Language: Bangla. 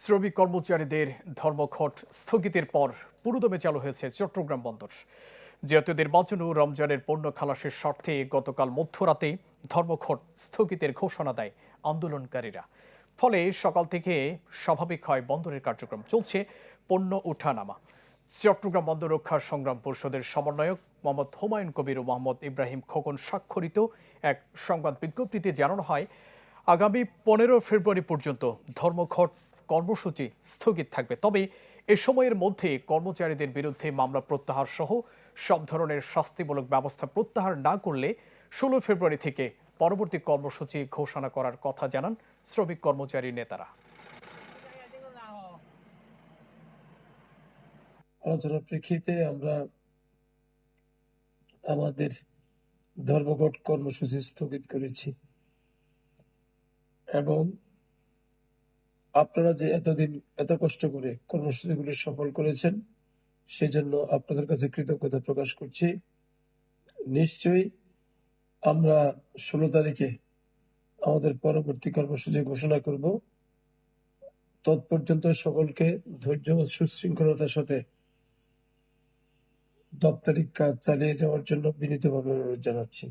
শ্রমিক কর্মচারীদের ধর্মঘট স্থগিতের পর পুরোদমে চালু হয়েছে চট্টগ্রাম বন্দর। জাতীয় নির্বাচন ও রমজানের পণ্য খালাসের স্বার্থে গতকাল মধ্যরাতে ধর্মঘট স্থগিতের ঘোষণা দেয় আন্দোলনকারীরা। ফলে সকাল থেকে স্বাভাবিক হয় বন্দরের কার্যক্রম। চলছে পণ্য ওঠানামা। চট্টগ্রাম বন্দর রক্ষা সংগ্রাম পরিষদের সমন্বয়ক মোহাম্মদ হুমায়ুন কবির ও মোহাম্মদ ইব্রাহিম খোকন স্বাক্ষরিত এক সংবাদ বিজ্ঞপ্তিতে জানানো হয়, আগামী 15 ফেব্রুয়ারি পর্যন্ত ধর্মঘট কর্মসূচি স্থগিত থাকবে। তবে এ সময়ের মধ্যে কর্মচারীদের বিরুদ্ধে মামলা প্রত্যাহার সহ সব ধরনের শাস্তিমূলক ব্যবস্থা প্রত্যাহার না করলে 16 ফেব্রুয়ারি থেকে পরবর্তী কর্মসূচি ঘোষণা করার কথা জানান শ্রমিক কর্মচারী নেতারা। আলোচনার প্রেক্ষিতে আমরা আমাদের ধর্মঘট কর্মসূচি স্থগিত করেছি এবং আপনারা যে এতদিন এত কষ্ট করে কর্মসূচিগুলি সফল করেছেন সেজন্য আপনাদের কাছে কৃতজ্ঞতা প্রকাশ করছি। নিশ্চয়ই আমরা 16 তারিখে আমাদের পরবর্তী কর্মসূচি ঘোষণা করব। তৎপর্যন্ত সকলকে ধৈর্য ও সুশৃঙ্খলতার সাথে দাপ্তরিক কাজ চালিয়ে যাওয়ার জন্য বিনীতভাবে অনুরোধ জানাচ্ছি।